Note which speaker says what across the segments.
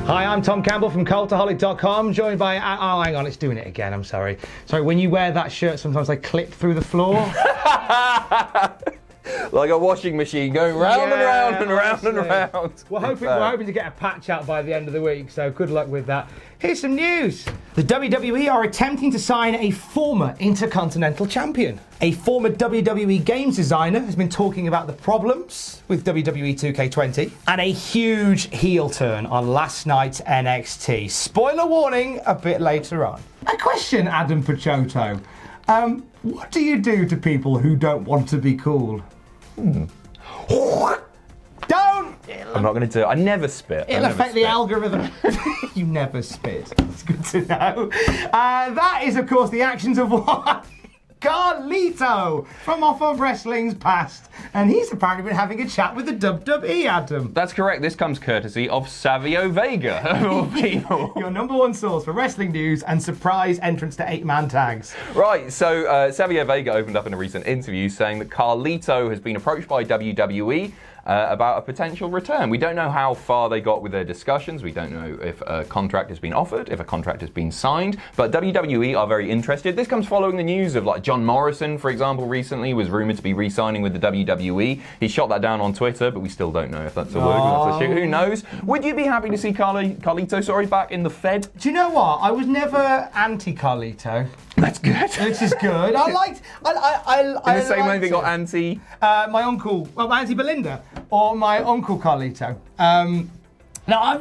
Speaker 1: Hi, I'm Tom Campbell from Cultaholic.com, joined by... Oh, hang on, it's doing it again, I'm sorry. Sorry, when you wear that shirt, sometimes they clip through the floor.
Speaker 2: Like a washing machine going round and round and round and round.
Speaker 1: We're hoping to get a patch out by the end of the week, so good luck with that. Here's some news. The WWE are attempting to sign a former Intercontinental Champion. A former WWE games designer has been talking about the problems with WWE 2K20 and a huge heel turn on last night's NXT. Spoiler warning a bit later on. A question, Adam Pachotto. What do you do to people who don't want to be cool? Don't!
Speaker 2: I'm not going to do it. I never spit.
Speaker 1: It'll affect the algorithm. You never spit. It's good to know. That is, of course, the actions of one Carlito from Off of Wrestling's past. And he's apparently been having a chat with the WWE, Adam.
Speaker 2: That's correct. This comes courtesy of Savio Vega, of all people.
Speaker 1: Your number one source for wrestling news and surprise entrance to 8-man tags.
Speaker 2: Right, so Savio Vega opened up in a recent interview saying that Carlito has been approached by WWE about a potential return. We don't know how far they got with their discussions. We don't know if a contract has been offered, if a contract has been signed, but WWE are very interested. This comes following the news of, like, John Morrison, for example, recently was rumored to be re-signing with the WWE. He shot that down on Twitter, but we still don't know if that's a work or that's a shoot. Who knows? Would you be happy to see Carlito back in the Fed?
Speaker 1: Do you know what? I was never anti-Carlito.
Speaker 2: That's good.
Speaker 1: Which is good. I liked...
Speaker 2: In the same way they got anti...
Speaker 1: my uncle... Well, Auntie Belinda. Or my uncle Carlito. Now, I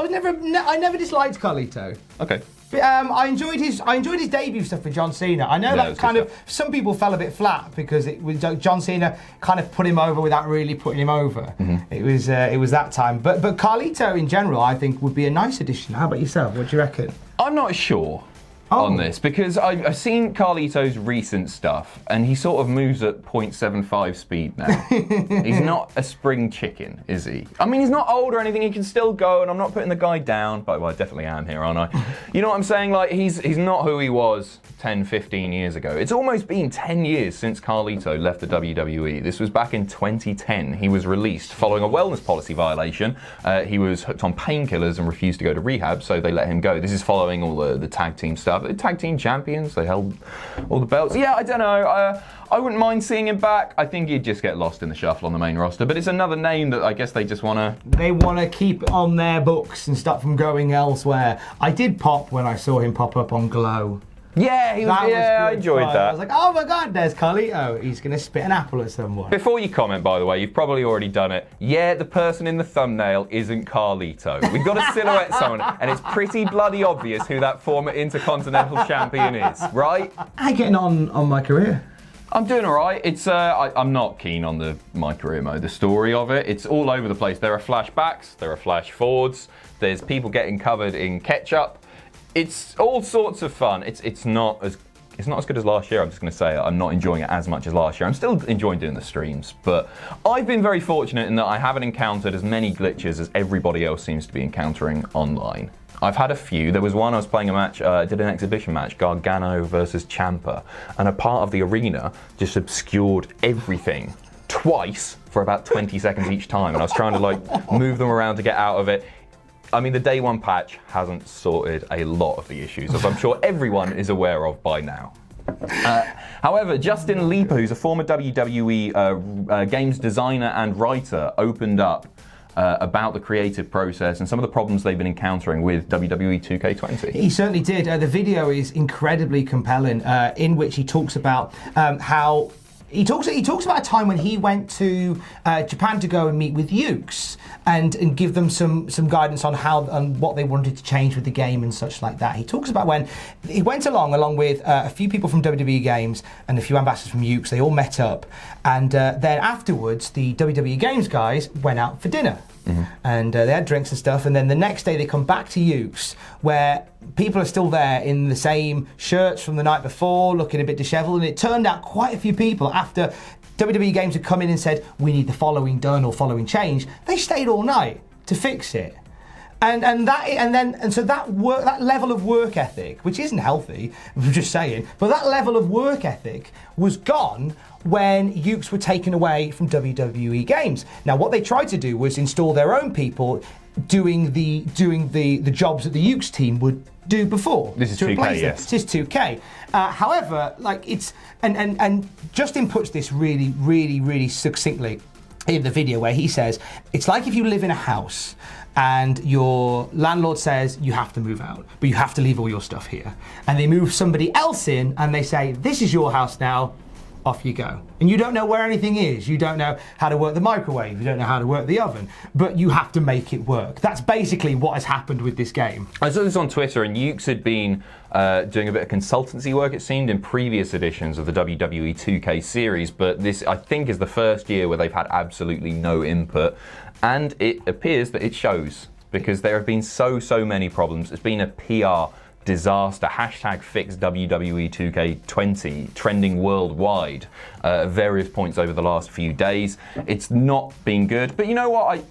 Speaker 1: never disliked Carlito.
Speaker 2: Okay.
Speaker 1: But, I enjoyed his debut stuff with John Cena. I know that kind of some people fell a bit flat because it was John Cena kind of put him over without really putting him over. Mm-hmm. It was that time. But Carlito in general, I think, would be a nice addition. How about yourself? What do you reckon?
Speaker 2: I'm not sure on this because I've seen Carlito's recent stuff and he sort of moves at 0.75 speed now. He's not a spring chicken, is he? I mean, he's not old or anything. He can still go, and I'm not putting the guy down, but well, I definitely am here, aren't I? You know what I'm saying? Like, he's not who he was 10, 15 years ago. It's almost been 10 years since Carlito left the WWE. This was back in 2010. He was released following a wellness policy violation. He was hooked on painkillers and refused to go to rehab, so they let him go. This is following all the tag team stuff. The tag team champions, they held all the belts. Yeah, I don't know. I wouldn't mind seeing him back. I think he'd just get lost in the shuffle on the main roster, but it's another name that I guess they just want to...
Speaker 1: They want to keep on their books and stop from going elsewhere. I did pop when I saw him pop up on Glow.
Speaker 2: Yeah, I enjoyed that.
Speaker 1: I was like, oh my God, there's Carlito. He's going to spit an apple at someone.
Speaker 2: Before you comment, by the way, you've probably already done it. Yeah, the person in the thumbnail isn't Carlito. We've got to silhouette someone, and it's pretty bloody obvious who that former Intercontinental Champion is, right?
Speaker 1: How you getting on my career?
Speaker 2: I'm doing all right. It's I'm not keen on the my career mode, the story of it. It's all over the place. There are flashbacks, there are flash forwards, there's people getting covered in ketchup. It's all sorts of fun. It's not as good as last year. I'm just going to say I'm not enjoying it as much as last year. I'm still enjoying doing the streams, but I've been very fortunate in that I haven't encountered as many glitches as everybody else seems to be encountering online. I've had a few. There was one I was playing a match, I did an exhibition match, Gargano versus Ciampa, and a part of the arena just obscured everything twice for about 20 seconds each time, and I was trying to like move them around to get out of it. I mean, the day one patch hasn't sorted a lot of the issues, as I'm sure everyone is aware of by now. However, Justin Lieber, who's a former WWE games designer and writer, opened up about the creative process and some of the problems they've been encountering with WWE 2K20.
Speaker 1: He certainly did. The video is incredibly compelling, in which he talks about how... He talks about a time when he went to Japan to go and meet with Ukes and give them some guidance on how and what they wanted to change with the game and such like that. He talks about when he went along with a few people from WWE Games and a few ambassadors from Ukes. They all met up, and then afterwards the WWE Games guys went out for dinner. Mm-hmm. And they had drinks and stuff, and then the next day they come back to Ukes, where people are still there in the same shirts from the night before, looking a bit disheveled, and it turned out quite a few people, after WWE Games had come in and said, we need the following done or following change, they stayed all night to fix it. So that level of work ethic, which isn't healthy, I'm just saying, but that level of work ethic was gone when Ukes were taken away from WWE games. Now, what they tried to do was install their own people doing the jobs that the Ukes team would do before.
Speaker 2: This is 2K, yes.
Speaker 1: This is 2K. However, like it's and Justin puts this really succinctly in the video where he says it's like if you live in a house and your landlord says you have to move out, but you have to leave all your stuff here, and they move somebody else in and they say this is your house now. Off you go. And you don't know where anything is. You don't know how to work the microwave. You don't know how to work the oven. But you have to make it work. That's basically what has happened with this game.
Speaker 2: I saw this on Twitter, and Ukes had been doing a bit of consultancy work, it seemed, in previous editions of the WWE 2K series. But this, I think, is the first year where they've had absolutely no input. And it appears that it shows, because there have been so many problems. It's been a PR disaster. Hashtag fix WWE 2K20 trending worldwide at various points over the last few days. It's not been good, but you know what?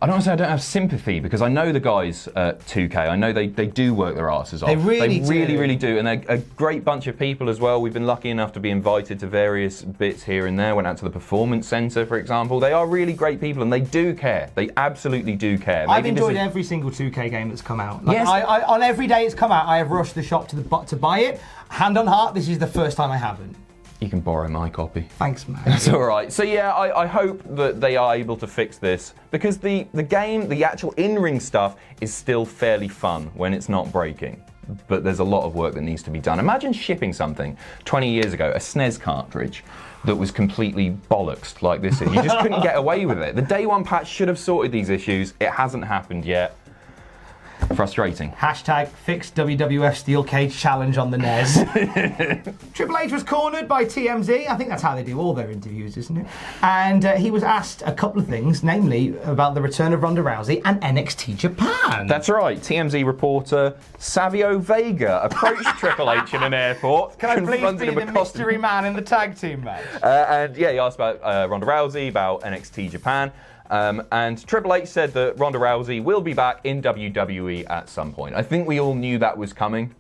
Speaker 2: I don't want to say I don't have sympathy, because I know the guys at 2K. I know they do work their asses off.
Speaker 1: They really
Speaker 2: do. And they're a great bunch of people as well. We've been lucky enough to be invited to various bits here and there. Went out to the Performance Centre, for example. They are really great people, and they do care. They absolutely do care.
Speaker 1: I've enjoyed every single 2K game that's come out. Like,
Speaker 2: yes.
Speaker 1: I on every day it's come out, I have rushed the shop to buy it. Hand on heart, this is the first time I haven't.
Speaker 2: You can borrow my copy.
Speaker 1: Thanks, man.
Speaker 2: That's all right. So yeah, I hope that they are able to fix this, because the game, the actual in-ring stuff is still fairly fun when it's not breaking. But there's a lot of work that needs to be done. Imagine shipping something 20 years ago, a SNES cartridge, that was completely bollocks like this is. You just couldn't get away with it. The day one patch should have sorted these issues. It hasn't happened yet. Frustrating.
Speaker 1: Hashtag fix WWF Steel Cage Challenge on the NES. Triple H was cornered by TMZ. I think that's how they do all their interviews, isn't it? And he was asked a couple of things, namely about the return of Ronda Rousey and NXT Japan.
Speaker 2: That's right. TMZ reporter Savio Vega approached Triple H in an airport.
Speaker 1: Can I please be the mystery man in the tag team match?
Speaker 2: And yeah, he asked about Ronda Rousey, about NXT Japan. And Triple H said that Ronda Rousey will be back in WWE at some point. I think we all knew that was coming.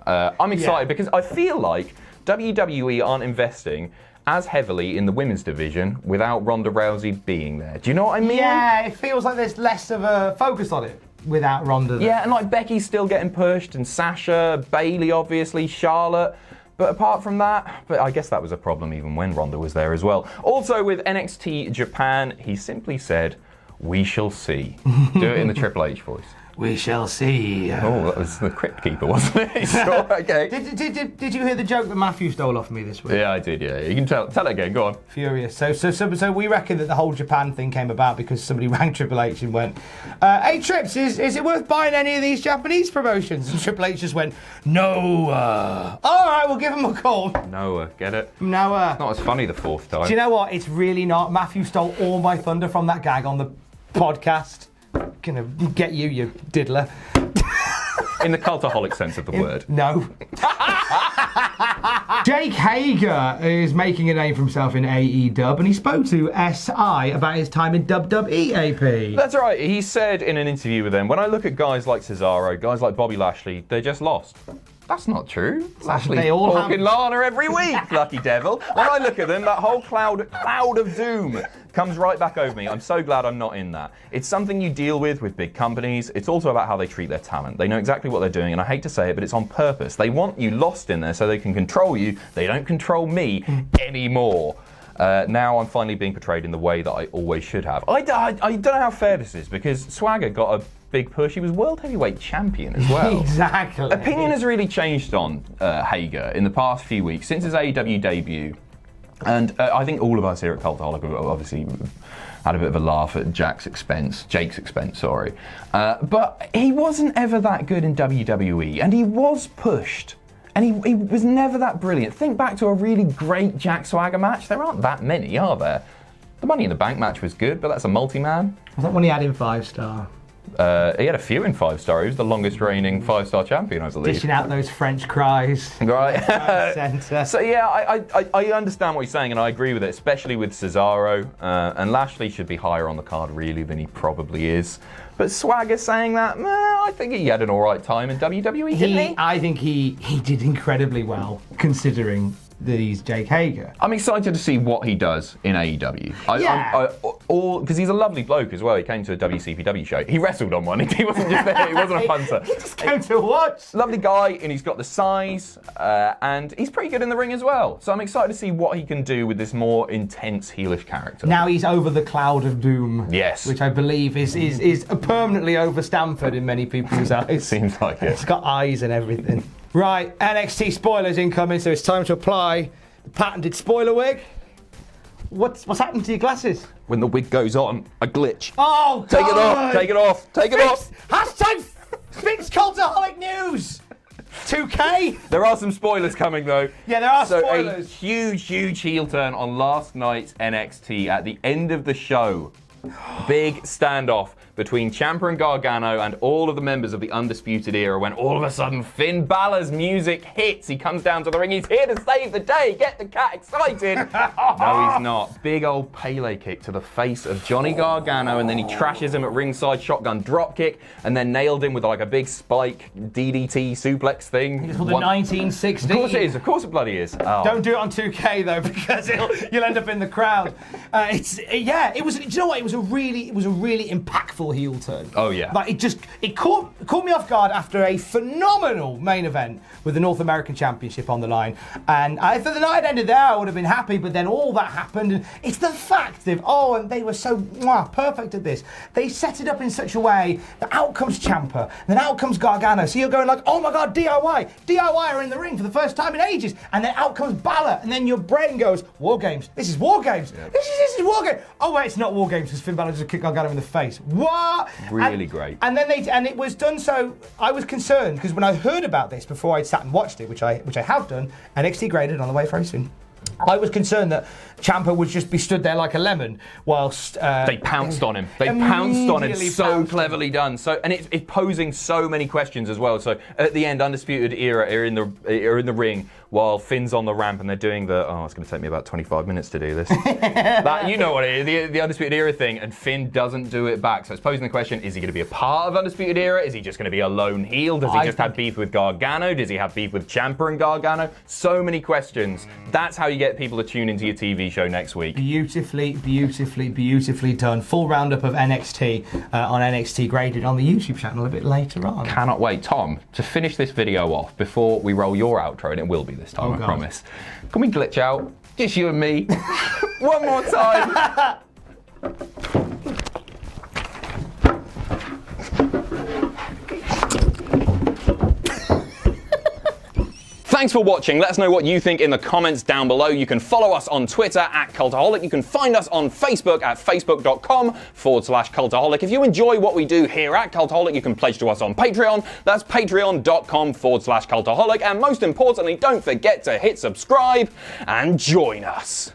Speaker 2: I'm excited because I feel like WWE aren't investing as heavily in the women's division without Ronda Rousey being there. Do you know what I mean?
Speaker 1: Yeah, it feels like there's less of a focus on it without Ronda there.
Speaker 2: Yeah, and like Becky's still getting pushed, and Sasha, Bayley obviously, Charlotte. But apart from that, but I guess that was a problem even when Ronda was there as well. Also with NXT Japan, he simply said, "We shall see." Do it in the Triple H voice.
Speaker 1: We shall see.
Speaker 2: Oh, that was the Crypt Keeper, wasn't it? Sure, okay.
Speaker 1: Did you hear the joke that Matthew stole off me this week?
Speaker 2: Yeah, I did, yeah. You can tell it again, go on.
Speaker 1: Furious. So we reckon that the whole Japan thing came about because somebody rang Triple H and went, "Hey Trips, is it worth buying any of these Japanese promotions?" And Triple H just went, "No." All right, we'll give him a call.
Speaker 2: Noah, get it?
Speaker 1: Noah.
Speaker 2: Not as funny the fourth time.
Speaker 1: Do you know what? It's really not. Matthew stole all my thunder from that gag on the podcast. Gonna get you diddler.
Speaker 2: In the cultaholic sense of the word.
Speaker 1: No. Jake Hager is making a name for himself in AEW, and he spoke to SI about his time in WWE AP.
Speaker 2: That's right. He said in an interview with them, "When I look at guys like Cesaro, guys like Bobby Lashley, they're just lost." That's not true. Lashley's talking Lana every week, lucky devil. When I look at them, that whole cloud of doom comes right back over me. I'm so glad I'm not in that. It's something you deal with big companies. It's also about how they treat their talent. They know exactly what they're doing, and I hate to say it, but it's on purpose. They want you lost in there so they can control you. They don't control me anymore. Now I'm finally being portrayed in the way that I always should have. I don't know how fair this is, because Swagger got a big push. He was World Heavyweight Champion as well.
Speaker 1: Exactly.
Speaker 2: Opinion has really changed on Hager in the past few weeks, since his AEW debut. And I think all of us here at Cultaholic have obviously had a bit of a laugh at Jake's expense, sorry. But he wasn't ever that good in WWE, and he was pushed. And he was never that brilliant. Think back to a really great Jack Swagger match. There aren't that many, are there? The Money in the Bank match was good, but that's a multi-man.
Speaker 1: Was that when he had him 5-star?
Speaker 2: He had a few in 5-star. He was the longest reigning 5-star champion, I believe.
Speaker 1: Dishing out those French cries.
Speaker 2: Right.
Speaker 1: Center.
Speaker 2: So yeah, I understand what he's saying, and I agree with it, especially with Cesaro. And Lashley should be higher on the card, really, than he probably is. But Swagger saying that, I think he had an all right time in WWE, didn't he?
Speaker 1: I think he did incredibly well, considering that he's Jake Hager.
Speaker 2: I'm excited to see what he does in AEW. Because he's a lovely bloke as well. He came to a WCPW show. He wrestled on one. He wasn't just there. He wasn't a punter.
Speaker 1: He just came to watch.
Speaker 2: Lovely guy, and he's got the size, and he's pretty good in the ring as well. So I'm excited to see what he can do with this more intense heelish character.
Speaker 1: Now he's over the cloud of doom.
Speaker 2: Yes.
Speaker 1: Which I believe is permanently over Stamford in many people's eyes.
Speaker 2: Seems like it.
Speaker 1: It's got eyes and everything. Right, NXT spoilers incoming, so it's time to apply the patented spoiler wig. What's happened to your glasses?
Speaker 2: When the wig goes on, I glitch.
Speaker 1: Oh,
Speaker 2: Take it off, take it off, take it off.
Speaker 1: Hashtag fix Cultaholic News. 2K.
Speaker 2: There are some spoilers coming though.
Speaker 1: Yeah, there are
Speaker 2: So
Speaker 1: spoilers.
Speaker 2: a huge heel turn on last night's NXT at the end of the show. Big standoff between Ciampa and Gargano and all of the members of the Undisputed Era when all of a sudden Finn Balor's music hits. He comes down to the ring. He's here to save the day. Get the cat excited. No, he's not. Big old Pele kick to the face of Johnny Gargano, and then he trashes him at ringside, shotgun drop kick, and then nailed him with like a big spike DDT suplex thing.
Speaker 1: It's called the 1960.
Speaker 2: Of course it is. Of course it bloody is. Oh.
Speaker 1: Don't do it on 2K though, because you'll end up in the crowd. It was. Do you know what? It was a really impactful heel turn.
Speaker 2: Oh yeah.
Speaker 1: Like it caught me off guard after a phenomenal main event with the North American Championship on the line. And if the night ended there, I would have been happy. But then all that happened, and it's the fact that and they were so perfect at this. They set it up in such a way that out comes Ciampa, then out comes Gargano. So you're going like, oh my God, DIY are in the ring for the first time in ages, and then out comes Balor, and then your brain goes, War Games. This is War Games. Yeah. This is War Games. Oh wait, it's not War Games because Finn Balor just kicked Gargano in the face. What?
Speaker 2: Really great.
Speaker 1: And then it was done so. I was concerned because when I heard about this before I sat and watched it, which I have done, NXT graded on the way very soon. I was concerned that Ciampa would just be stood there like a lemon whilst
Speaker 2: they pounced on him. They pounced on him. So cleverly done. So, and it's posing so many questions as well. So at the end, Undisputed Era are in the ring while Finn's on the ramp, and they're doing it's going to take me about 25 minutes to do this. You know what it is, the Undisputed Era thing, and Finn doesn't do it back. So it's posing the question: is he going to be a part of Undisputed Era? Is he just going to be a lone heel? Does he just have beef with Gargano? Does he have beef with Ciampa and Gargano? So many questions. That's how you get people to tune into your TV show next week.
Speaker 1: Beautifully done. Full roundup of NXT on NXT Graded on the YouTube channel a bit later on.
Speaker 2: Cannot wait. Tom, to finish this video off before we roll your outro, and it will be this time, I promise. Can we glitch out? Just you and me. One more time. Thanks for watching. Let us know what you think in the comments down below. You can follow us on Twitter at Cultaholic. You can find us on Facebook at facebook.com/Cultaholic. If you enjoy what we do here at Cultaholic, you can pledge to us on Patreon. That's patreon.com/Cultaholic. And most importantly, don't forget to hit subscribe and join us.